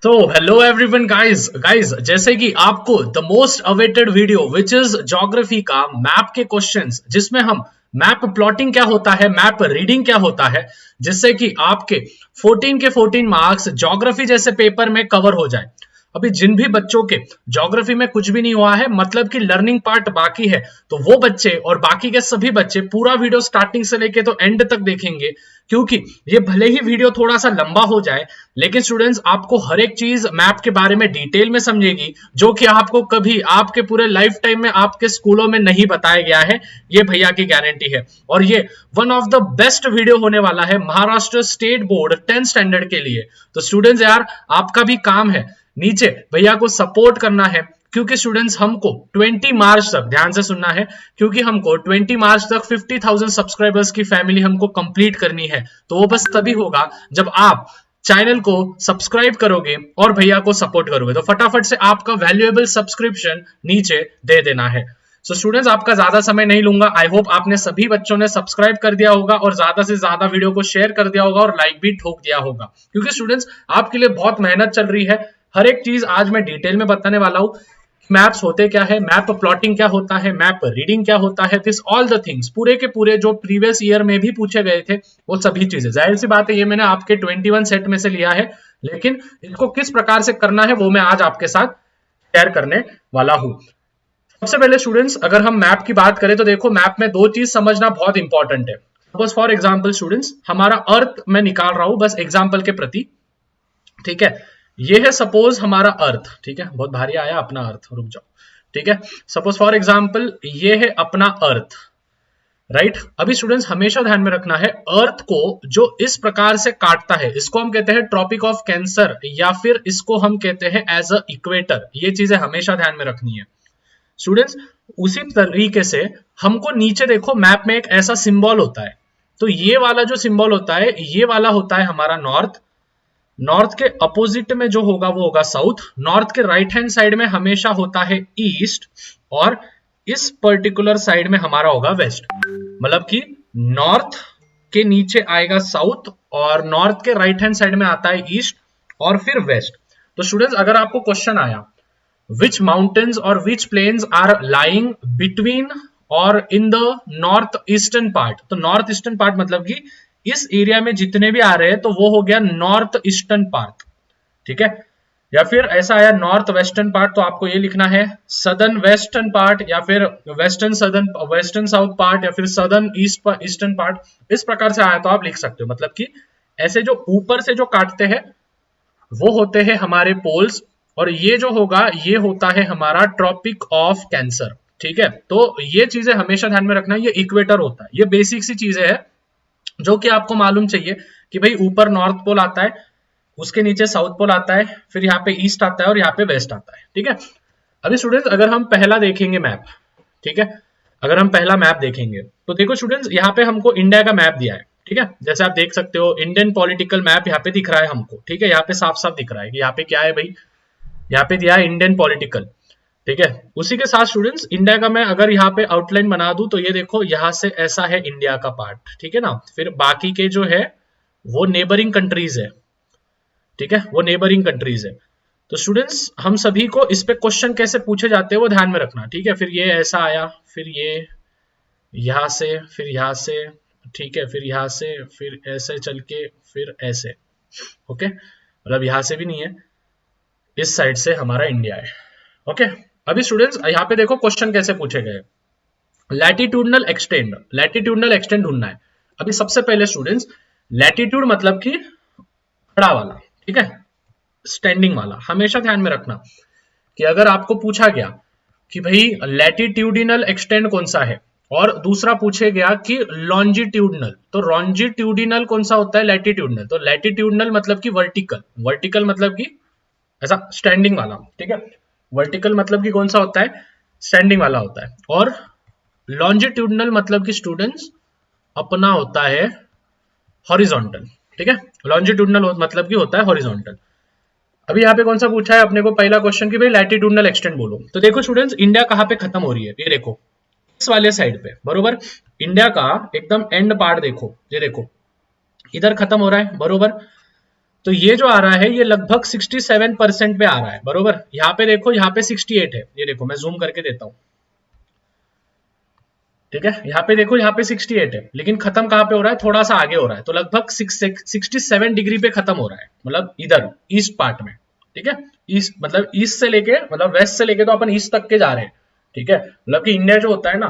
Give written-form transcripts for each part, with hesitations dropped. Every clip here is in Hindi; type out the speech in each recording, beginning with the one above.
तो हेलो एवरीवन गाइस जैसे कि आपको the most awaited video which is geography का मैप के क्वेश्चंस, जिसमें हम मैप प्लॉटिंग क्या होता है, मैप रीडिंग क्या होता है, जिससे कि आपके 14 के 14 मार्क्स ज्योग्राफी जैसे पेपर में कवर हो जाए। अभी जिन भी बच्चों के ज्योग्राफी में कुछ भी नहीं हुआ है, मतलब कि लर्निंग पार्ट बाकी है, तो वो बच्चे और बाकी के सभी बच्चे पूरा वीडियो स्टार्टिंग से लेके तो एंड तक देखेंगे, क्योंकि ये भले ही वीडियो थोड़ा सा लंबा हो जाए, लेकिन स्टूडेंट्स आपको हर एक चीज मैप के बारे में डिटेल में समझेगी, जो कि आपको कभी आपके पूरे लाइफ टाइम में आपके स्कूलों में नहीं बताया गया है। ये भैया की गारंटी है। और ये one of the best video होने वाला है Maharashtra state board 10th standard के लिए। तो स्टूडेंट्स यार, आपका भी काम है नीचे भैया को सपोर्ट करना है, क्योंकि स्टूडेंट्स हमको 20 मार्च तक, ध्यान से सुनना है, क्योंकि हमको 20 मार्च तक 50,000 सब्सक्राइबर्स की फैमिली हमको कंप्लीट करनी है। तो वो बस तभी होगा जब आप चैनल को सब्सक्राइब करोगे और भैया को सपोर्ट करोगे। तो फटाफट से आपका वैल्यूएबल सब्सक्रिप्शन नीचे दे देना है। सो स्टूडेंट्स, आपका ज्यादा समय नहीं लूंगा। आई होप आपने सभी बच्चों ने सब्सक्राइब कर दिया होगा और ज्यादा से ज्यादा वीडियो को शेयर कर दिया होगा और लाइक भी ठोक दिया होगा, क्योंकि स्टूडेंट्स आपके लिए बहुत मेहनत चल रही है। हर एक चीज आज मैं डिटेल में बताने वाला हूं। मैप्स होते क्या है, मैप प्लॉटिंग क्या होता है, मैप रीडिंग क्या होता है, दिस ऑल द थिंग्स पूरे के पूरे जो प्रीवियस ईयर में भी पूछे गए थे, वो सभी चीजें। जाहिर सी बात है, ये मैंने आपके 21 सेट में से लिया है, लेकिन इसको किस प्रकार से करना है वो मैं आज आपके साथ शेयर करने वाला हूं। सबसे पहले स्टूडेंट्स, अगर हम मैप की बात करें तो देखो, मैप में दो चीज समझना बहुत इंपॉर्टेंट है। सपोज फॉर एग्जाम्पल स्टूडेंट्स, हमारा अर्थ मैं निकाल रहा हूं बस एग्जाम्पल के प्रति, ठीक है। ये है सपोज हमारा अर्थ, ठीक है, बहुत भारी आया अपना अर्थ, रुक जाओ, ठीक है। सपोज फॉर एग्जाम्पल ये है अपना अर्थ, राइट। अभी स्टूडेंट्स हमेशा ध्यान में रखना है, अर्थ को जो इस प्रकार से काटता है, इसको हम कहते हैं ट्रॉपिक ऑफ कैंसर, या फिर इसको हम कहते हैं एज अ इक्वेटर। ये चीजें हमेशा ध्यान में रखनी है स्टूडेंट्स। उसी तरीके से हमको नीचे देखो, मैप में एक ऐसा सिंबल होता है, तो ये वाला जो सिंबल होता है, ये वाला होता है हमारा नॉर्थ। नॉर्थ के अपोजिट में जो होगा वो होगा साउथ। नॉर्थ के राइट हैंड साइड में हमेशा होता है ईस्ट, और इस पर्टिकुलर साइड में हमारा होगा वेस्ट। मतलब कि नॉर्थ के नीचे आएगा साउथ, और नॉर्थ के राइट हैंड साइड में आता है ईस्ट, और फिर वेस्ट। तो स्टूडेंट्स, अगर आपको क्वेश्चन आया विच माउंटेन्स और विच प्लेन्स आर लाइंग बिटवीन और in the north eastern part, तो नॉर्थ ईस्टर्न पार्ट मतलब कि इस एरिया में जितने भी आ रहे हैं, तो वो हो गया नॉर्थ ईस्टर्न पार्ट, ठीक है। या फिर ऐसा आया नॉर्थ वेस्टर्न पार्ट, तो आपको ये लिखना है सदर्न वेस्टर्न पार्ट, या फिर western southern, western south part, या फिर सदर्न ईस्ट ईस्टर्न पार्ट। इस प्रकार से आया तो आप लिख सकते हो। मतलब कि ऐसे जो ऊपर से जो काटते हैं वो होते हैं हमारे पोल्स, और ये जो होगा ये होता है हमारा ट्रॉपिक ऑफ कैंसर, ठीक है। तो ये चीजें हमेशा ध्यान में रखना, ये इक्वेटर होता है। ये बेसिक सी चीजें है जो कि आपको मालूम चाहिए कि भाई ऊपर नॉर्थ पोल आता है, उसके नीचे साउथ पोल आता है, फिर यहाँ पे ईस्ट आता है और यहाँ पे वेस्ट आता है, ठीक है। अभी स्टूडेंट्स, अगर हम पहला देखेंगे मैप, ठीक है, अगर हम पहला मैप देखेंगे तो देखो स्टूडेंट्स, यहाँ पे हमको इंडिया का मैप दिया है, ठीक है। जैसे आप देख सकते हो, इंडियन पॉलिटिकल मैप यहाँ पे दिख रहा है हमको, ठीक है। यहाँ पे साफ साफ दिख रहा है कि यहाँ पे क्या है भाई, यहाँ पे दिया है इंडियन पॉलिटिकल, ठीक है। उसी के साथ स्टूडेंट्स, इंडिया का मैं अगर यहाँ पे आउटलाइन बना दूं, तो ये देखो यहाँ से ऐसा है इंडिया का पार्ट, ठीक है ना। फिर बाकी के जो है वो नेबरिंग कंट्रीज है, ठीक है, वो नेबरिंग कंट्रीज है। तो स्टूडेंट्स, हम सभी को इस पे क्वेश्चन कैसे पूछे जाते हैं वो ध्यान में रखना, ठीक है। फिर ये ऐसा आया, फिर ये यहां से, फिर यहां से, ठीक है, फिर यहां से, फिर ऐसे चल के, फिर ऐसे, ओके। मतलब यहां से भी नहीं है, इस साइड से हमारा इंडिया है, ओके। अभी स्टूडेंट्स, यहाँ पे देखो क्वेश्चन कैसे पूछे गए। लैटिट्यूडनल एक्सटेंड, लैटिट्यूडनल एक्सटेंड ढूंढना है। अभी सबसे पहले स्टूडेंट्स, लैटिट्यूड मतलब कि खड़ा वाला, ठीक है, स्टैंडिंग वाला। हमेशा ध्यान में रखना कि अगर आपको पूछा गया कि भाई लैटिट्यूडिनल एक्सटेंड कौन सा है, और दूसरा पूछे गया कि लॉन्जिट्यूडनल, तो लॉन्जिट्यूडिनल कौन सा होता है, लैटिट्यूडनल। तो लैटिट्यूडनल मतलब कि वर्टिकल, वर्टिकल मतलब कि ऐसा स्टैंडिंग वाला, ठीक है। वर्टिकल मतलब कि कौन सा होता है, स्टैंडिंग वाला होता है। और लॉन्जिट्यूडनल मतलब कि स्टूडेंट्स अपना होता है हॉरिजॉन्टल, ठीक है। लॉन्जिट्यूडनल मतलब कि होता है हॉरिजॉन्टल। अभी यहाँ पे कौन सा पूछा है अपने को, पहला क्वेश्चन कि भाई लैटिट्यूडनल एक्सटेंड बोलो। तो देखो स्टूडेंट्स, इंडिया कहाँ पे खत्म हो रही है, ये देखो इस वाले साइड पे, बरोबर। इंडिया का एकदम एंड पार्ट देखो, ये देखो इधर खत्म हो रहा है, बरोबर। तो ये जो आ रहा है ये लगभग 67% पे आ रहा है, बरोबर। यहाँ पे देखो, यहाँ पे 68 है, ये देखो मैं जूम करके देता हूं, ठीक है। यहाँ पे देखो, यहाँ पे 68 है, लेकिन खत्म कहाँ पे हो रहा है, थोड़ा सा आगे हो रहा है, तो लगभग 67 डिग्री पे खत्म हो रहा है, मतलब इधर ईस्ट पार्ट में, ठीक है। ईस्ट मतलब ईस्ट से लेके, मतलब वेस्ट से लेके तो अपन ईस्ट तक के जा रहे हैं, ठीक है। मतलब कि इंडिया जो होता है ना,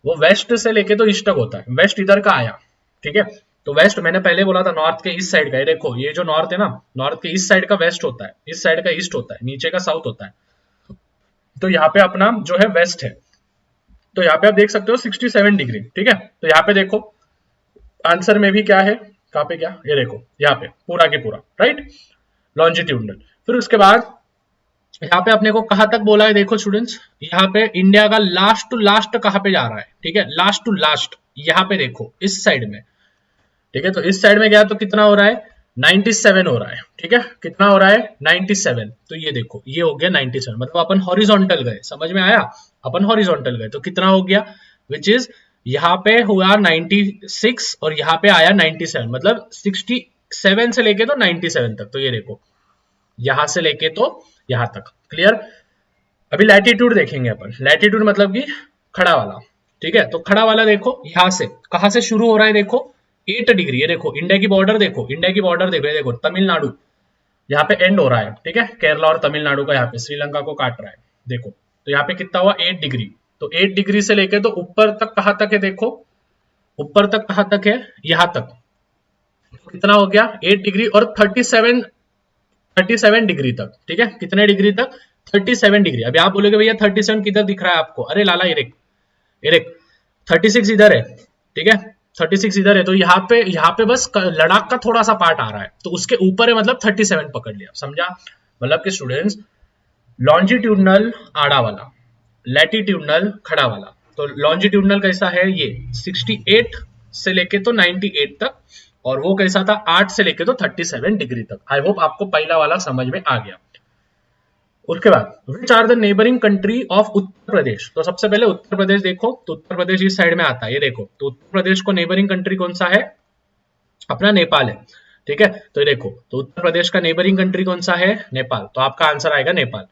वो वेस्ट से लेके तो ईस्ट तक होता है, वेस्ट इधर का आया, ठीक है। तो वेस्ट मैंने पहले बोला था नॉर्थ के ईस्ट साइड का, ये देखो ये जो नॉर्थ है ना, नॉर्थ के ईस्ट साइड का वेस्ट होता है, इस साइड का ईस्ट होता है, नीचे का साउथ होता है। तो यहाँ पे अपना जो है वेस्ट है, तो यहाँ पे आप देख सकते हो 67 डिग्री, ठीक है। तो यहाँ पे देखो आंसर में भी क्या है, कहाँ पे क्या, ये देखो यहाँ पे पूरा के पूरा, राइट, लॉन्जिट्यूडनल। फिर उसके बाद यहाँ पे अपने को कहाँ तक बोला है, देखो स्टूडेंट्स, यहाँ पे इंडिया का लास्ट टू लास्ट कहाँ पे जा रहा है, ठीक है, लास्ट टू लास्ट यहाँ पे देखो इस साइड में, ठीक है। तो इस साइड में गया तो कितना हो रहा है, 97 हो रहा है, ठीक है। कितना हो रहा है, 97। तो ये देखो ये हो गया 97, मतलब अपन हॉरिजॉन्टल गए, समझ में आया, अपन हॉरिजॉन्टल गए तो कितना हो गया, विच इज यहाँ पे हुआ 96 और यहाँ पे आया 97, मतलब 67 से लेके तो 97 तक। तो ये देखो यहां से लेके तो यहां तक, क्लियर। अभी लैटिट्यूड देखेंगे अपन, लैटिट्यूड मतलब कि खड़ा वाला, ठीक है। तो खड़ा वाला देखो यहां से कहां से शुरू हो रहा है, देखो 8 डिग्री, ये देखो इंडिया की बॉर्डर देखो, इंडिया की बॉर्डर देखो, ये देखो तमिलनाडु यहाँ पे एंड हो रहा है, ठीक है। केरला और तमिलनाडु का यहाँ पे श्रीलंका को काट रहा है, देखो। तो यहाँ पे कितना हुआ, 8 डिग्री। तो 8 डिग्री से लेके तो ऊपर तक कहां तक है, देखो ऊपर तक कहां तक है, यहां तक। कितना हो गया, 8 डिग्री और 37 डिग्री तक, ठीक है। कितने डिग्री तक, 37 डिग्री। अभी आप बोलोगे भैया 37 किधर दिख रहा है आपको, अरे लाला ये देख 36 इधर है, ठीक है, 36 इधर है। तो यहाँ पे बस लद्दाख का थोड़ा सा पार्ट आ रहा है, तो उसके ऊपर है, मतलब 37 पकड़ लिया, समझा। मतलब कि स्टूडेंट्स लॉन्जिट्यूडनल आड़ा वाला, लैटिट्यूडनल खड़ा वाला। तो लॉन्जिट्यूडनल कैसा है, ये 68 से लेके तो 98 तक, और वो कैसा था 8 से लेके तो 37 डिग्री तक। आई होप आपको पहला वाला समझ में आ गया। उसके बाद which are the neighbouring country of Uttar Pradesh. तो सबसे पहले उत्तर प्रदेश देखो, तो उत्तर प्रदेश इस साइड में आता है, ये देखो। तो उत्तर प्रदेश को नेबरिंग कंट्री कौन सा है, अपना नेपाल है, ठीक है। तो ये देखो, तो उत्तर प्रदेश का नेबरिंग कंट्री कौन सा है, नेपाल। तो आपका आंसर आएगा नेपाल।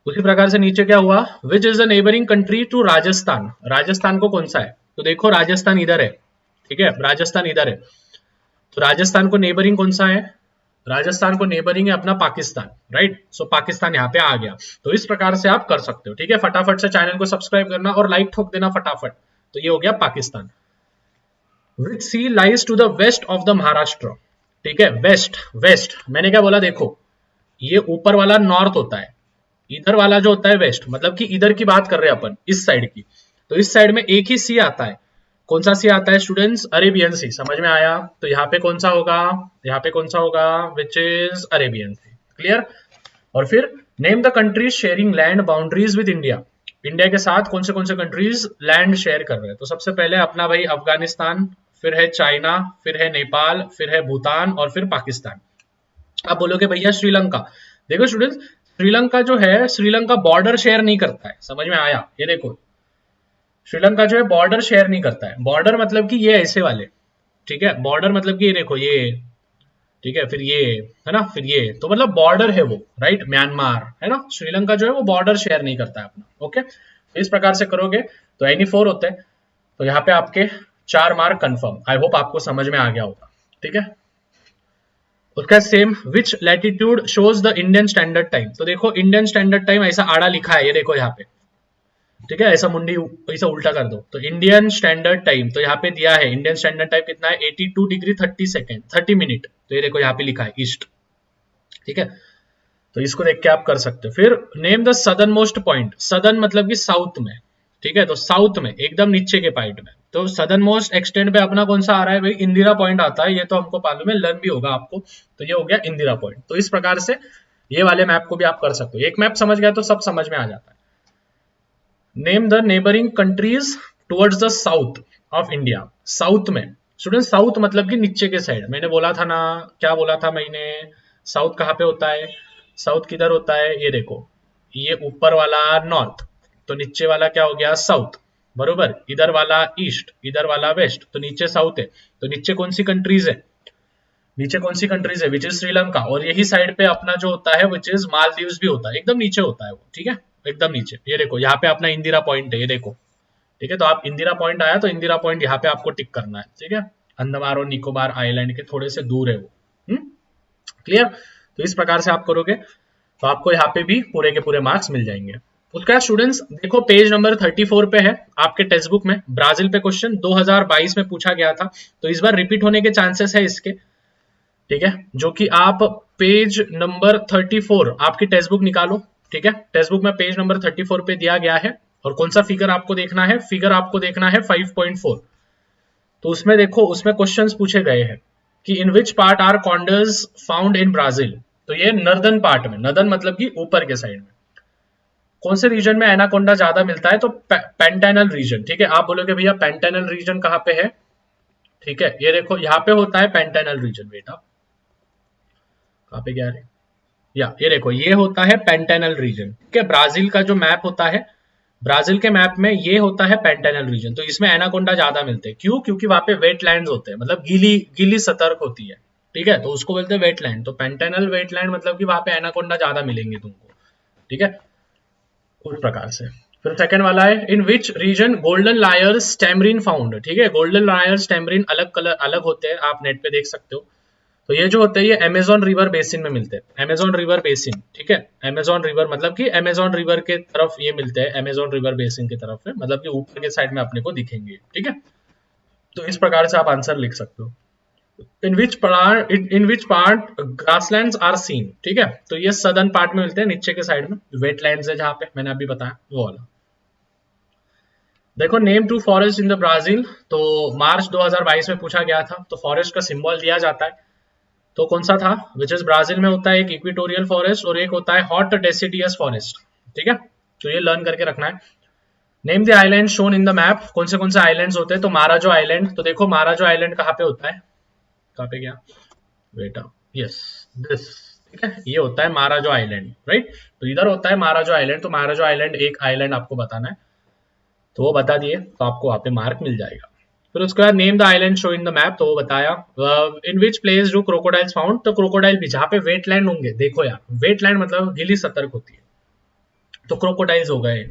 उसी प्रकार से नीचे क्या हुआ, which is the neighbouring country to Rajasthan. Rajasthan को कौन सा है, तो देखो राजस्थान इधर है, ठीक है, राजस्थान इधर है। तो राजस्थान को नेबरिंग कौन सा है, राजस्थान को नेबरिंग है अपना पाकिस्तान, राइट। सो पाकिस्तान यहाँ पे आ गया। तो इस प्रकार से आप कर सकते हो, ठीक है। फटाफट से चैनल को सब्सक्राइब करना और लाइक ठोक देना फटाफट। तो ये हो गया Pakistan. Which sea lies to the west of the Maharashtra, ठीक है। वेस्ट, वेस्ट मैंने क्या बोला, देखो ये ऊपर वाला नॉर्थ होता है, इधर वाला जो होता है वेस्ट, मतलब कि इधर की बात कर रहे हैं अपन, इस साइड की। तो इस साइड में एक ही सी आता है, कौन सा सी आता है स्टूडेंट्स, अरेबियन सी, समझ में आया। तो यहाँ पे कौन सा होगा, यहाँ पे कौन सा होगा, which is Arabian sea, clear. और फिर name the countries sharing land boundaries with India. India के साथ कौन से कंट्रीज लैंड शेयर कर रहे हैं। तो सबसे पहले अपना भाई अफगानिस्तान, फिर है चाइना, फिर है नेपाल, फिर है भूटान और फिर पाकिस्तान। आप बोलोगे भैया श्रीलंका, देखो स्टूडेंट्स श्रीलंका जो है, श्रीलंका बॉर्डर शेयर नहीं करता है, समझ में आया। ये देखो श्रीलंका जो है बॉर्डर शेयर नहीं करता है। बॉर्डर मतलब कि ये ऐसे वाले, ठीक है, बॉर्डर मतलब कि ये देखो ये, ठीक है, फिर ये है ना, फिर ये, तो मतलब बॉर्डर है वो, राइट, म्यांमार है ना। श्रीलंका जो है वो बॉर्डर शेयर नहीं करता है अपना, ओके। तो इस प्रकार से करोगे तो एनी 4 होते हैं। तो यहाँ पे आपके 4 मार्क कंफर्म। आई होप आपको समझ में आ गया होगा, ठीक है। उसका same, which latitude shows the Indian standard time. तो देखो इंडियन स्टैंडर्ड टाइम ऐसा आड़ा लिखा है, ये देखो यहाँ पे, ठीक है, ऐसा मुंडी ऐसा उल्टा कर दो तो इंडियन स्टैंडर्ड टाइम। तो यहाँ पे दिया है इंडियन स्टैंडर्ड टाइम कितना है, 82 डिग्री 30 सेकेंड 30 मिनट। तो ये देखो यहाँ पे लिखा है ईस्ट, ठीक है। तो इसको देख के आप कर सकते हो। फिर name the southern most point. Southern मतलब कि साउथ में, ठीक है। तो साउथ में एकदम नीचे के पॉइंट में, तो सदर्न मोस्ट एक्सटेंड पे अपना कौन सा आ रहा है भाई, इंदिरा पॉइंट आता है। ये तो हमको मालूम है, लर्न भी होगा आपको। तो ये हो गया इंदिरा पॉइंट। तो इस प्रकार से ये वाले मैप को भी आप कर सकते हो। एक मैप समझ गया तो सब समझ में आ जाता है। Name the neighbouring countries towards the south of India. South में स्टूडेंट, साउथ मतलब कि नीचे के साइड। मैंने बोला था ना, क्या बोला था मैंने, साउथ कहाँ पे होता है, साउथ किधर होता है, ये देखो ये ऊपर वाला नॉर्थ, तो नीचे वाला क्या हो गया साउथ, बरोबर। इधर वाला ईस्ट, इधर वाला वेस्ट, तो नीचे साउथ है। तो नीचे कौन सी कंट्रीज है, नीचे कौन सी कंट्रीज है, विच इज श्रीलंका, और यही साइड पे अपना जो होता है विच इज मालदीव्स भी होता है, एकदम नीचे होता है वो, ठीक है, एकदम नीचे। ये देखो यहाँ पे अपना इंदिरा पॉइंट है, ये देखो, ठीक है। तो आप इंदिरा पॉइंट आया तो इंदिरा पॉइंट यहाँ पे आपको टिक करना है, ठीक है। अंडमान और निकोबार आइलैंड के थोड़े से दूर है वो, क्लियर। तो इस प्रकार से आप करोगे तो आपको यहाँ पे भी पूरे के पूरे मार्क्स मिल जाएंगे। उसके बाद स्टूडेंट्स देखो पेज नंबर 34 पे है आपके टेक्स्ट बुक में, ब्राजील पे क्वेश्चन 2022 में पूछा गया था, तो इस बार रिपीट होने के चांसेस है इसके, ठीक है। जो कि आप पेज नंबर 34 आपकी टेक्स्ट बुक निकालो, ठीक है। टेक्स्ट बुक में पेज नंबर 34 पे दिया गया है, और कौन सा फिगर आपको देखना है, फिगर आपको देखना है 5.4। तो उसमें देखो, उसमें क्वेश्चंस पूछे गए हैं कि in which part are condors found in Brazil. तो ये नर्दर्न पार्ट में, नर्दर्न मतलब कि ऊपर के साइड में, कौन से रीजन में एनाकोंडा ज्यादा मिलता है, तो पेंटेनल रीजन, ठीक है। आप बोलोगे भैया पेंटेनल रीजन कहाँ पे है, ठीक है। ये देखो यहाँ पे होता है पेंटेनल रीजन, बेटा कहाँ पे गया रे, या ये देखो ये होता है पेंटेनल रीजन, ठीक है। ब्राजील का जो मैप होता है, ब्राजील के मैप में ये होता है पेंटेनल रीजन, तो इसमें एनाकोंडा ज्यादा मिलते हैं। क्यों? क्योंकि वहां पे वेटलैंड्स होते हैं, मतलब गीली गीली सतर्क होती है, ठीक है, तो उसको बोलते हैं वेटलैंड। तो पेंटेनल वेटलैंड मतलब कि वहां पे एनाकोंडा ज्यादा मिलेंगे तुमको, ठीक है, उस प्रकार से। फिर सेकंड वाला है in which region golden lions tamarin found, ठीक है। गोल्डन लायर्स टैमरिन अलग कलर अलग होते हैं, आप नेट पे देख सकते हो। तो ये जो होते हैं ये अमेजोन रिवर बेसिन में मिलते हैं, अमेजोन रिवर बेसिन, ठीक है। अमेजोन रिवर मतलब कि अमेजोन रिवर के तरफ ये मिलते हैं, अमेजोन रिवर बेसिन की तरफ है, मतलब कि ऊपर के साइड में अपने को दिखेंगे, ठीक है। तो इस प्रकार से आप आंसर लिख सकते हो। In which part grasslands are seen, ठीक है। तो ये सदर्न पार्ट में मिलते हैं, नीचे के साइड में वेटलैंड्स है जहां पे मैंने अभी बताया वो वाला। देखो name two forest in the Brazil, तो मार्च 2022 में पूछा गया था, तो फॉरेस्ट का सिंबल दिया जाता है, तो कौन सा था, विच इज ब्राजील में होता है एक इक्वेटोरियल फॉरेस्ट और एक होता है हॉट डेसिडियस फॉरेस्ट, ठीक है। तो ये लर्न करके रखना है। Name the island shown in the map, कौन से आइलैंड्स होते हैं, तो माराजो आइलैंड, तो देखो माराजो आइलैंड कहाँ पे होता है, कहाँ पे गया बेटा, यस दिस, ठीक है, ये होता है माराजो आइलैंड, राइट। तो इधर होता है माराजो आइलैंड, तो माराजो आइलैंड एक आइलैंड आपको बताना है, तो वो बता दिए तो आपको वहां पे मार्क मिल जाएगा। फिर उसके बाद name the island show in the map, तो वो बताया। In which place do crocodiles found, तो क्रोकोडाइल भी जहां पे वेटलैंड होंगे, देखो यार वेटलैंड मतलब गीली सतर्क होती है, तो क्रोकोडाइल्स हो गए,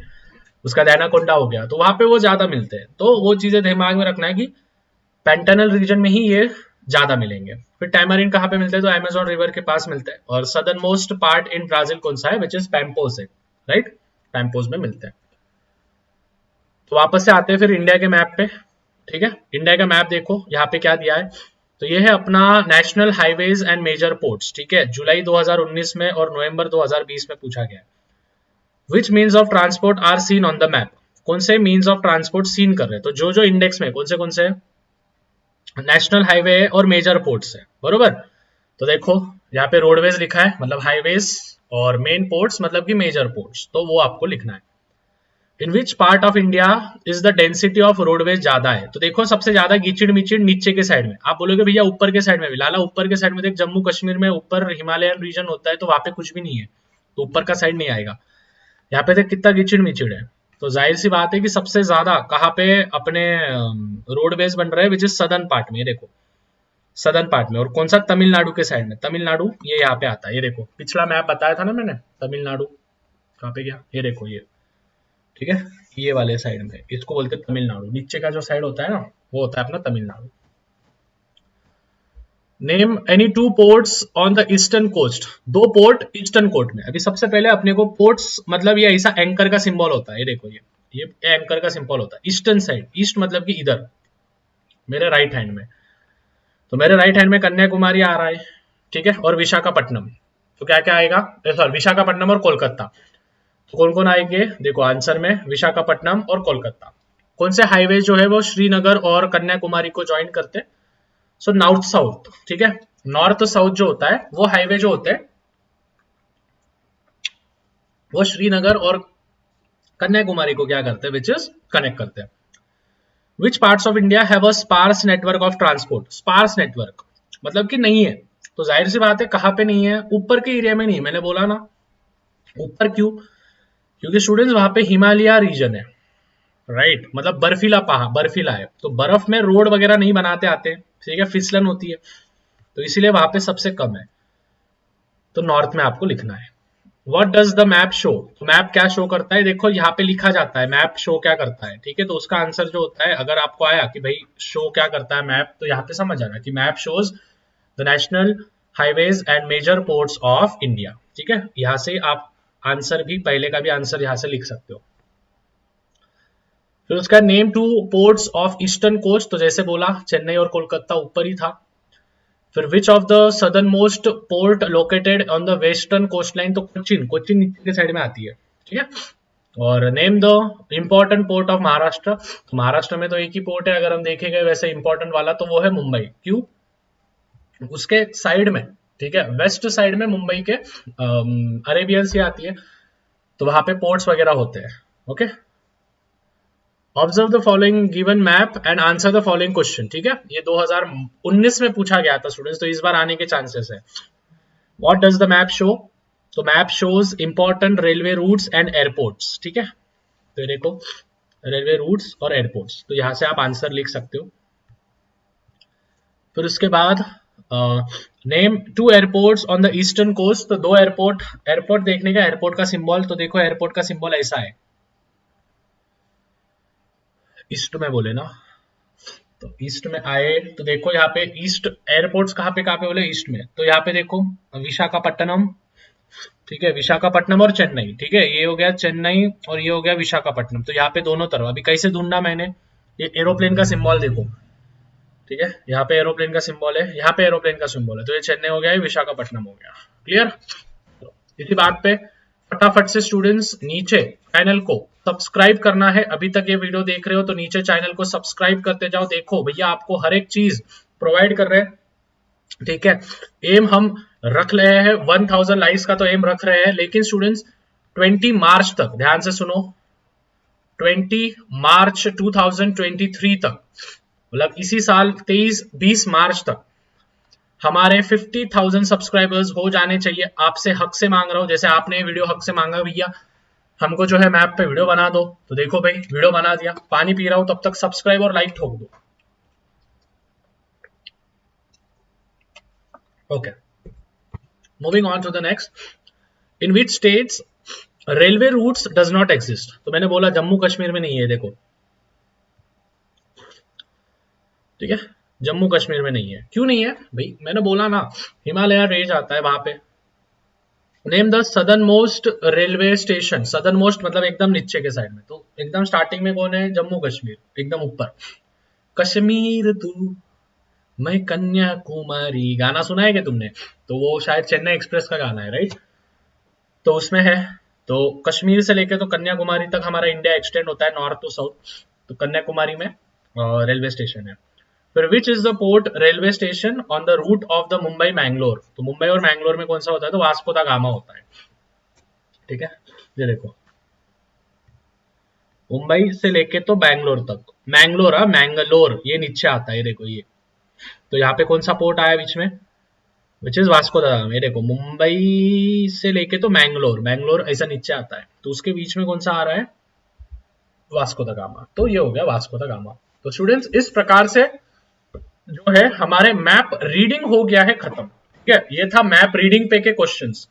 उसका एनाकोंडा हो गया, तो वहां पे वो ज्यादा मिलते हैं। तो वो चीजें दिमाग में रखना है कि पेंटेनल रीजन में ही ये ज्यादा मिलेंगे। फिर टैमरिन कहाँ पे मिलते हैं, तो अमेजोन रिवर के पास मिलते हैं। और southern most part in Brazil कौन सा है, विच इज पैम्पोस है, राइट, पैम्पोस में मिलते हैं। तो वापस से आते हैं फिर इंडिया के मैप पे, ठीक है। इंडिया का मैप देखो यहाँ पे क्या दिया है, तो ये है अपना national highways and major ports, ठीक है। जुलाई 2019 में और नवंबर 2020 में पूछा गया। Which means of transport are seen on the map, कौन से मीन्स ऑफ ट्रांसपोर्ट सीन कर रहे हैं, तो जो इंडेक्स में कौन से नेशनल हाईवे और मेजर पोर्ट्स है, बरोबर। तो देखो यहाँ पे रोडवेज लिखा है, मतलब हाईवेज, और मेन पोर्ट्स मतलब कि मेजर पोर्ट्स, तो वो आपको लिखना है। In which part of India is the density of roadways ज्यादा है, तो देखो सबसे ज्यादा गिचिड़ मिचिड़ नीचे के साइड में। आप बोलोगे भैया ऊपर के साइड में भी, लाला ऊपर के साइड में देख, जम्मू कश्मीर में ऊपर हिमालयन रीजन होता है, तो वहां पे कुछ भी नहीं है, तो ऊपर का साइड नहीं आएगा। यहाँ पे देख कितना गिचिड़ मिचिड़ है, तो जाहिर सी बात है कि सबसे ज्यादा कहाँ पे अपने रोडवेज बन रहे हैं, विच इज सदर्न पार्ट में, ये देखो सदर्न पार्ट में। और कौन सा, तमिलनाडु के साइड में, तमिलनाडु ये यहाँ पे आता है, ये देखो पिछला मैप बताया था ना मैंने, तमिलनाडु कहाँ पे गया, ये देखो ये, ठीक है, ये वाले साइड में, इसको बोलते हैं तमिलनाडु। नीचे का जो साइड होता है ना, वो होता है अपना Tamil Nadu. Name any two ports on the eastern coast, दो पोर्ट ईस्टर्न कोस्ट में। अभी सबसे पहले अपने को पोर्ट्स मतलब ये ऐसा एंकर का सिंबल होता है, ये देखो ये एंकर का सिंबल होता है ईस्टर्न साइड, ईस्ट मतलब कि इधर मेरे राइट हैंड में, तो मेरे राइट हैंड में कन्याकुमारी आ रहा है, ठीक है, और विशाखापट्टनम। तो क्या क्या आएगा, सॉरी विशाखापट्टनम और कोलकाता, तो कौन कौन आएंगे, देखो आंसर में विशाखापट्टनम और कोलकाता। कौन से हाईवे जो है वो श्रीनगर और कन्याकुमारी को ज्वाइन करते हैं, सो नॉर्थ साउथ, ठीक है, नॉर्थ साउथ जो होता है वो हाईवे जो होते हैं वो श्रीनगर और कन्याकुमारी को क्या करते हैं, विच इज कनेक्ट करते हैं। Which parts of India have a sparse network of transport, sparse network मतलब कि नहीं है, तो जाहिर सी बात है कहाँ पे नहीं है, ऊपर के एरिया में नहीं, मैंने बोला ना ऊपर, क्यों, क्योंकि स्टूडेंट्स वहां पे हिमालय रीजन है, राइट, मतलब बर्फीला पहाड़, बर्फीला है, तो बर्फ में रोड वगैरह नहीं बनाते आते, ठीक है, फिसलन होती है, तो इसीलिए वहां पे सबसे कम है, तो नॉर्थ में आपको लिखना है। What does the map show? तो मैप क्या शो करता है, देखो यहाँ पे लिखा जाता है मैप शो क्या करता है, ठीक है। तो उसका आंसर जो होता है, अगर आपको आया कि भाई शो क्या करता है मैप, तो यहाँ पे समझ आना कि map shows the national highways and major ports of India, ठीक है। यहाँ से आप आंसर भी, पहले का भी आंसर यहाँ से लिख सकते हो। फिर उसका name two ports of eastern coast, तो जैसे बोला चेन्नई और कोलकाता ऊपर ही था। फिर which of the southern most port located on the western coast line, तो कोचिन, कोचिन नीचे के साइड में आती है, ठीक है। और name the important port of Maharashtra, तो महाराष्ट्र में तो एक ही पोर्ट है अगर हम देखेंगे वैसे इंपॉर्टेंट वाला, तो वो है मुंबई। क्यों? उसके साइड में, ठीक है, वेस्ट साइड में मुंबई के अरेबियन सी आती है, तो वहां पे पोर्ट्स वगैरह होते हैं। Okay, observe the following given map and answer the following question, ठीक है। ये 2019 में पूछा गया था स्टूडेंट्स, तो इस बार आने के चांसेस है। What does the map show, तो map shows important railway routes and airports, ठीक है। तो देखो रेलवे रूट्स और एयरपोर्ट्स, तो यहां से आप आंसर लिख सकते हो। फिर उसके बाद name two airports on the eastern coast, तो दो एयरपोर्ट, एयरपोर्ट देखने का, एयरपोर्ट का सिंबल, तो देखो एयरपोर्ट का सिंबल ऐसा है, ईस्ट में बोले ना, तो ईस्ट में आए, तो देखो यहाँ पे ईस्ट एयरपोर्ट्स कहाँ पे बोले, ईस्ट में, तो यहाँ पे देखो विशाखापट्टनम, ठीक है, विशाखापट्टनम और चेन्नई, ठीक है, ये हो गया चेन्नई और ये हो गया विशाखापट्टनम, तो यहाँ पे दोनों तरफ। अभी कैसे ढूंढना मैंने, ये एरोप्लेन का सिंबल देखो, ठीक है, यहाँ पे एरोप्लेन का सिंबल है, यहाँ पे एरोप्लेन का सिंबल है, तो ये चेन्नई हो गया, ये विशाखापट्टनम हो गया। क्लियर? इसी बात पे फटाफट से स्टूडेंट्स नीचे चैनल को सब्सक्राइब करना है। अभी तक ये वीडियो देख रहे हो तो नीचे चैनल को सब्सक्राइब करते जाओ। देखो भैया आपको हर एक चीज प्रोवाइड कर रहे हैं, ठीक है। एम हम रख रहे हैं 1000 लाइक्स का, तो एम रख रहे हैं, लेकिन स्टूडेंट्स 20 मार्च तक, ध्यान से सुनो, 20 मार्च 2023 तक, मतलब इसी साल 23-20 मार्च तक हमारे 50,000 सब्सक्राइबर्स हो जाने चाहिए। आपसे हक से मांग रहा हूं, जैसे आपने वीडियो हक से मांगा भैया हमको जो है मैप पे वीडियो बना दो, तो देखो भाई वीडियो बना दिया, पानी पी रहा हूं तब तक सब्सक्राइब और लाइक ठोक दो। Okay, moving on to the next, in which states railway routes does not exist, तो मैंने बोला जम्मू कश्मीर में नहीं है, देखो, ठीक है, जम्मू कश्मीर में नहीं है। क्यों नहीं है भाई, मैंने बोला ना हिमालय रेंज आता है वहां पे। Name the southern most railway station, southern most मतलब एकदम नीचे के साइड में, तो एकदम स्टार्टिंग में कौन है, जम्मू कश्मीर, एकदम ऊपर। कश्मीर तू मैं कन्याकुमारी, गाना सुना है क्या तुमने, तो वो शायद चेन्नई एक्सप्रेस का गाना है, राइट, तो उसमें है। तो कश्मीर से लेके तो कन्याकुमारी तक हमारा इंडिया एक्सटेंड होता है नॉर्थ टू साउथ, तो कन्याकुमारी में रेलवे स्टेशन है। फिर which is the port railway station on the route of the Mumbai Mangalore, तो मुंबई और मैंगलोर में कौन सा होता है, तो वास्को दा गामा होता है, ठीक है। ये देखो मुंबई से लेके तो बैंगलोर तक, मैंगलोर, मैंगलोर ये नीचे आता है, ये देखो ये, तो यहाँ पे कौन सा पोर्ट आया बीच में, विच इज वास्को दा गामा। ये देखो मुंबई से लेके तो मैंगलोर, मैंगलोर ऐसा नीचे आता है, तो उसके बीच में कौन सा आ रहा है, वास्को दा गामा, तो ये हो गया वास्को दा गामा। तो स्टूडेंट्स इस प्रकार से जो है हमारे मैप रीडिंग हो गया है खत्म, ठीक है। ये था मैप रीडिंग पे के questions,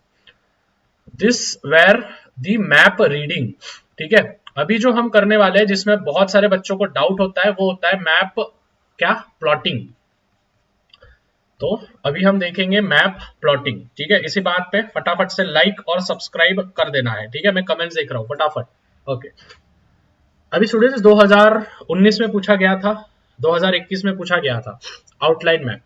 this were the map reading, ठीक है। अभी जो हम करने वाले हैं जिसमें बहुत सारे बच्चों को डाउट होता है, वो होता है मैप क्या, प्लॉटिंग। तो अभी हम देखेंगे मैप प्लॉटिंग, ठीक है। इसी बात पे फटाफट से लाइक और सब्सक्राइब कर देना है, ठीक है, मैं कमेंट्स देख रहा हूं फटाफट। ओके, अभी स्टूडेंट्स 2019 में पूछा गया था, 2021 में पूछा गया था आउटलाइन मैप।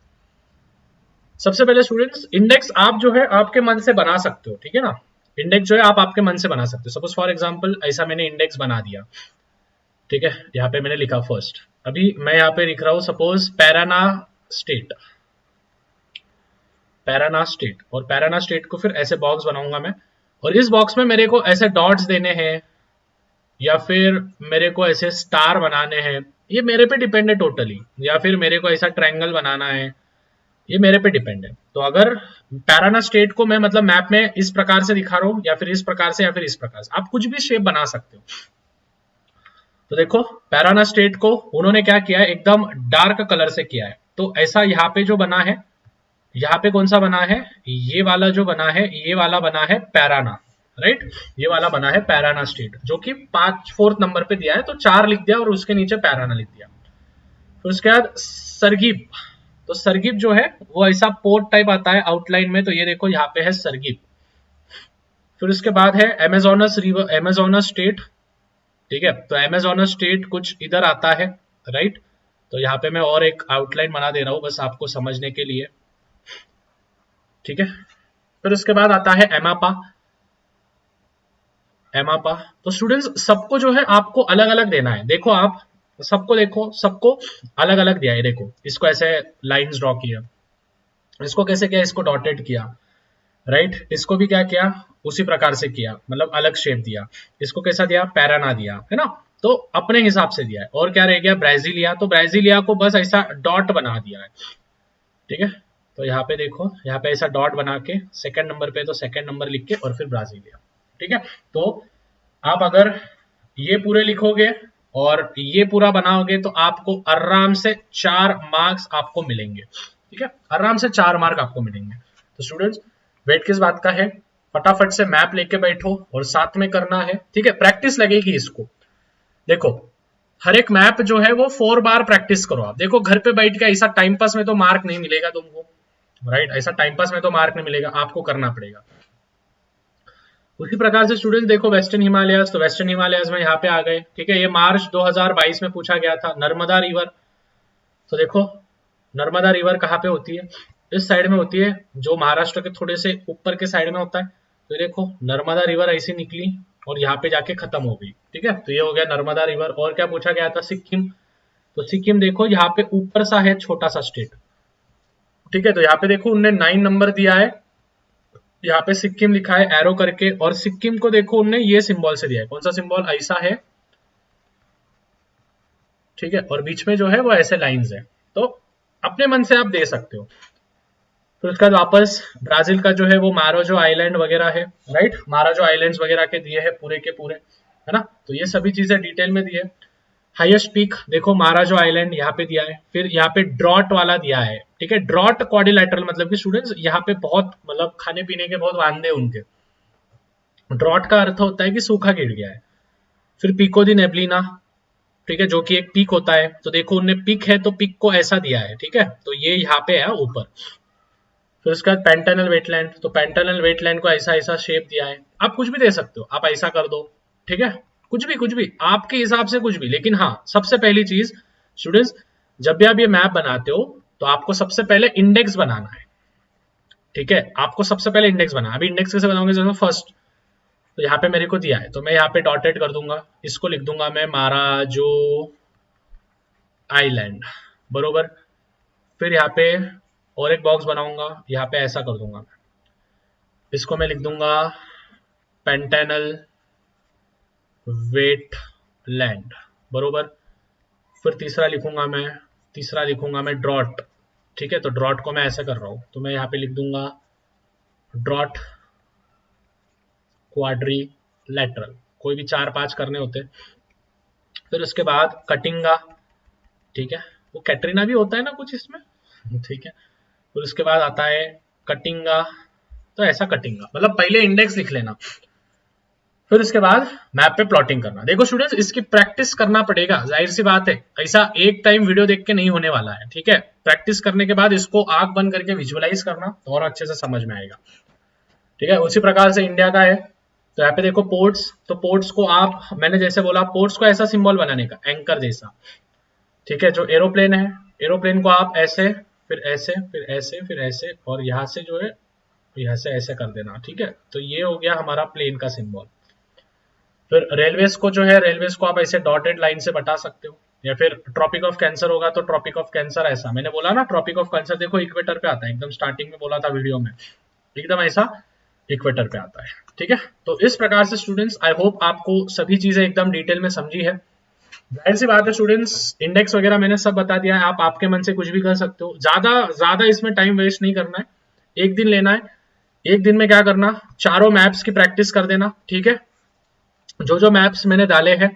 सबसे पहले स्टूडेंट्स इंडेक्स आप जो है आपके मन से बना सकते हो, ठीक है ना, इंडेक्स जो है आप आपके मन से बना सकते हो। सपोज फॉर एग्जांपल ऐसा मैंने इंडेक्स बना दिया, ठीक है, यहाँ पे मैंने लिखा फर्स्ट, अभी मैं यहाँ पे लिख रहा हूँ suppose Paraná state, Paraná state, और पैराना स्टेट को फिर ऐसे बॉक्स बनाऊंगा मैं, और इस बॉक्स में मेरे को ऐसे डॉट्स देने हैं या फिर मेरे को ऐसे स्टार बनाने हैं, ये मेरे पे डिपेंड है टोटली, या फिर मेरे को ऐसा ट्रायंगल बनाना है, ये मेरे पे डिपेंड है। तो अगर पैराना स्टेट को मैं मतलब मैप में इस प्रकार से दिखा रहा हूं, या फिर इस प्रकार से, या फिर इस प्रकार से, आप कुछ भी शेप बना सकते हो। तो देखो पैराना स्टेट को उन्होंने क्या किया है, एकदम डार्क कलर से किया है, तो ऐसा यहाँ पे जो बना है यहाँ पे कौन सा बना है, ये वाला जो बना है, ये वाला बना है पैराना, राइट, ये वाला बना है पैराना स्टेट, जो कि 4th नंबर पे दिया है, तो 4 लिख दिया और उसके नीचे पैराना लिख दिया। फिर उसके बाद सरगिप, तो सरगिप जो है वो ऐसा पोर्ट टाइप आता है आउटलाइन में, तो ये देखो यहाँ पे है सरगिप। फिर उसके बाद है अमेजोनस रिवर, अमेजोनस स्टेट, ठीक है, तो अमेजोनस स्टेट कुछ इधर आता है, राइट, तो यहाँ पे मैं और एक आउटलाइन बना दे रहा हूँ बस आपको समझने के लिए, ठीक है। फिर उसके बाद आता है एमापा, एमापा, तो स्टूडेंट्स सबको जो है आपको अलग अलग देना है, देखो आप सबको, देखो सबको अलग अलग दिया है, देखो इसको ऐसे लाइंस ड्रॉ किया, इसको कैसे किया, इसको डॉटेड किया, राइट, इसको भी क्या किया, उसी प्रकार से किया, मतलब अलग शेप दिया, इसको कैसा दिया, पैराना दिया, है ना, तो अपने हिसाब से दिया है। और क्या रह गया, ब्राजीलिया, तो ब्राजीलिया को बस ऐसा डॉट बना दिया है, ठीक है, तो यहाँ पे देखो, यहाँ पे ऐसा डॉट बना के सेकंड नंबर पे, तो सेकंड नंबर लिख के और फिर ब्राजीलिया, ठीक है। तो आप अगर ये पूरे लिखोगे और ये पूरा बनाओगे तो आपको आराम से 4 मार्क्स आपको मिलेंगे, ठीक है, आराम से 4 मार्क आपको मिलेंगे। तो स्टूडेंट्स वेट किस बात का है, फटाफट से मैप लेके बैठो और साथ में करना है, ठीक है, प्रैक्टिस लगेगी इसको। देखो हर एक मैप जो है वो 4 बार प्रैक्टिस करो आप, देखो घर पे बैठ के ऐसा टाइम पास में तो मार्क नहीं मिलेगा तुमको, राइट, ऐसा टाइम पास में तो मार्क नहीं मिलेगा, आपको करना पड़ेगा। उसी प्रकार से स्टूडेंट्स देखो वेस्टर्न हिमालयस, तो वेस्टर्न हिमालयस में यहाँ पे आ गए, ठीक है, ये मार्च 2022 में पूछा गया था। नर्मदा रिवर, तो देखो नर्मदा रिवर कहाँ पे होती है, इस साइड में होती है, जो महाराष्ट्र के थोड़े से ऊपर के साइड में होता है। तो देखो नर्मदा रिवर ऐसी निकली और यहाँ पे जाके खत्म हो गई, ठीक है, तो ये हो गया नर्मदा रिवर। और क्या पूछा गया था, सिक्किम, तो सिक्किम देखो यहाँ पे ऊपर सा है छोटा सा स्टेट, ठीक है, तो यहाँ पे देखो उनने 9 नंबर दिया है, यहाँ पे सिक्किम लिखा है एरो करके, और सिक्किम को देखो उनने ये सिंबल से दिया है, कौन सा सिंबल, ऐसा है, ठीक है, और बीच में जो है वो ऐसे लाइंस है, तो अपने मन से आप दे सकते हो। फिर उसके बाद वापस ब्राजील का जो है वो माराजो आइलैंड वगैरह है, राइट, माराजो आइलैंड्स वगैरह के दिए हैं पूरे के पूरे, है ना, तो ये सभी चीजें डिटेल में दी है। हाईएस्ट पीक देखो माराजो आइलैंड यहाँ पे दिया है, फिर यहाँ पे ड्रॉट वाला दिया है, ठीक है, ड्रॉट क्वाड्रिलैटरल मतलब कि स्टूडेंट्स यहाँ पे बहुत मतलब खाने पीने के बहुत वांदे उनके, ड्रॉट का अर्थ होता है कि सूखा गिर गया है। फिर पिको दी नेबलिना, ठीक है, जो कि एक पीक होता है, तो देखो उनने पीक है तो पीक को ऐसा दिया है, ठीक है, तो ये यहाँ पे है ऊपर। फिर उसके बाद पेंटानल वेटलैंड, तो पेंटानल वेटलैंड को ऐसा ऐसा शेप दिया है, आप कुछ भी दे सकते हो, आप ऐसा कर दो, ठीक है, कुछ भी आपके हिसाब से कुछ भी, लेकिन हाँ सबसे पहली चीज स्टूडेंट्स जब भी आप ये मैप बनाते हो तो आपको सबसे पहले इंडेक्स बनाना है, ठीक है, आपको सबसे पहले इंडेक्स बनाना। अभी इंडेक्स कैसे बनाओगे, फर्स्ट तो यहाँ पे मेरे को दिया है तो मैं यहाँ पे डॉटेड कर दूंगा, इसको लिख दूंगा मैं माराजो आइलैंड, बरोबर। फिर यहाँ पे और एक बॉक्स बनाऊंगा, यहाँ पे ऐसा कर दूंगा मैं, इसको मैं लिख दूंगा पेंटानल वेटलैंड, बरोबर। फिर तीसरा लिखूंगा मैं ड्रॉट, ठीक है, तो ड्रॉट को मैं ऐसा कर रहा हूं, तो मैं यहाँ पे लिख दूंगा ड्रॉट क्वाड्रिलैटरल, कोई भी 4-5 करने होते। फिर उसके बाद कटिंगा, ठीक है, वो कैटरीना भी होता है ना कुछ इसमें, ठीक है। फिर उसके बाद आता है कटिंगा, तो ऐसा कटिंगा, मतलब पहले इंडेक्स लिख लेना। फिर उसके बाद मैप पे प्लॉटिंग करना। देखो स्टूडेंट्स इसकी प्रैक्टिस करना पड़ेगा, जाहिर सी बात है, ऐसा एक टाइम वीडियो देख के नहीं होने वाला है, ठीक है, प्रैक्टिस करने के बाद इसको आंख बंद करके विजुअलाइज करना तो और अच्छे से समझ में आएगा, ठीक है। उसी प्रकार से इंडिया का है, तो यहाँ पे देखो पोर्ट्स, तो पोर्ट्स को आप, मैंने जैसे बोला पोर्ट्स को ऐसा सिंबल बनाने का, एंकर जैसा, ठीक है। जो एरोप्लेन है, एरोप्लेन को आप ऐसे, फिर ऐसे, फिर ऐसे, फिर ऐसे, और यहाँ से जो है यहाँ से ऐसे कर देना, ठीक है, तो ये हो गया हमारा प्लेन का सिंबल। फिर रेलवेज को जो है, रेलवेज को आप ऐसे डॉटेड लाइन से बता सकते हो, या फिर ट्रॉपिक ऑफ कैंसर होगा तो ट्रॉपिक ऑफ कैंसर ऐसा, मैंने बोला ना ट्रॉपिक ऑफ कैंसर देखो इक्वेटर पे आता है, एकदम स्टार्टिंग में बोला था वीडियो में, एकदम ऐसा इक्वेटर पे आता है, ठीक है। तो इस प्रकार से स्टूडेंट्स आई होप आपको सभी चीजें एकदम डिटेल में समझी है। जाहिर सी बात है स्टूडेंट्स, इंडेक्स वगैरह मैंने सब बता दिया है, आप आपके मन से कुछ भी कर सकते हो, ज्यादा इसमें टाइम वेस्ट नहीं करना है, एक दिन लेना है, एक दिन में क्या करना, चारों मैप्स की प्रैक्टिस कर देना, ठीक है। जो जो मैप्स मैंने डाले हैं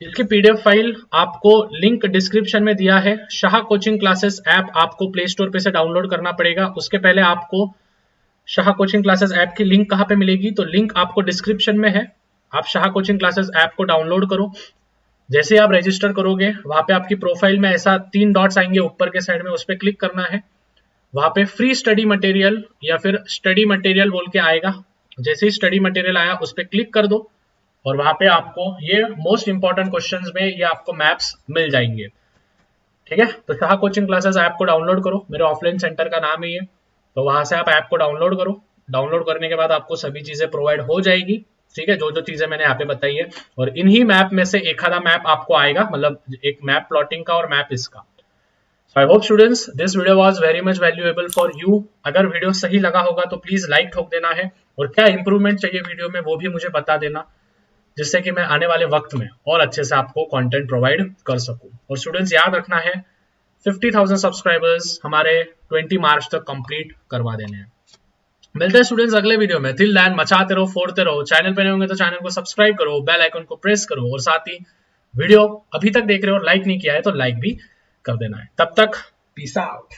इसकी पीडीएफ फाइल आपको लिंक डिस्क्रिप्शन में दिया है। शाह कोचिंग क्लासेस ऐप आपको प्ले स्टोर पे से डाउनलोड करना पड़ेगा। उसके पहले आपको शाह कोचिंग क्लासेस ऐप की लिंक कहाँ पे मिलेगी, तो लिंक आपको डिस्क्रिप्शन में है। आप शाह कोचिंग क्लासेस ऐप को डाउनलोड करो। जैसे आप रजिस्टर करोगे वहां पे आपकी प्रोफाइल में ऐसा 3 डॉट्स आएंगे ऊपर के साइड में, उस पर क्लिक करना है। वहां पे फ्री स्टडी मटेरियल या फिर स्टडी मटेरियल बोल के आएगा। जैसे ही स्टडी मटेरियल आया उस पर क्लिक कर दो और वहां पे आपको ये मोस्ट इंपॉर्टेंट क्वेश्चंस में ये आपको मैप्स मिल जाएंगे। ठीक है, तो शाह कोचिंग क्लासेस ऐप को डाउनलोड करो। मेरे ऑफलाइन सेंटर का नाम है ये, तो वहां से आप ऐप को डाउनलोड करो। डाउनलोड करने के बाद आपको सभी चीजें प्रोवाइड हो जाएगी। ठीक है, जो जो चीजें मैंने यहाँ पे बताई है, और इन्हीं मैप में से एक आधा मैप आपको आएगा, मतलब एक मैप प्लॉटिंग का और मैप इसका। So I hope students this video was very much valuable for you। अगर वीडियो सही लगा होगा तो प्लीज लाइक ठोक देना है, और क्या इंप्रूवमेंट चाहिए वीडियो में वो भी मुझे बता देना, जिससे कि मैं आने वाले वक्त में और अच्छे से आपको कंटेंट प्रोवाइड कर सकूं। और स्टूडेंट्स याद रखना है 50,000 सब्सक्राइबर्स हमारे 20 मार्च तक कंप्लीट करवा देने हैं। मिलते हैं स्टूडेंट्स अगले वीडियो में। टिल देन मचाते रहो, फोड़ते रहो। चैनल पे नए होंगे तो चैनल को सब्सक्राइब करो, बेल आइकन को प्रेस करो, और साथ ही वीडियो अभी तक देख रहे हो और लाइक नहीं किया है तो लाइक भी कर देना है। तब तक पीस आउट।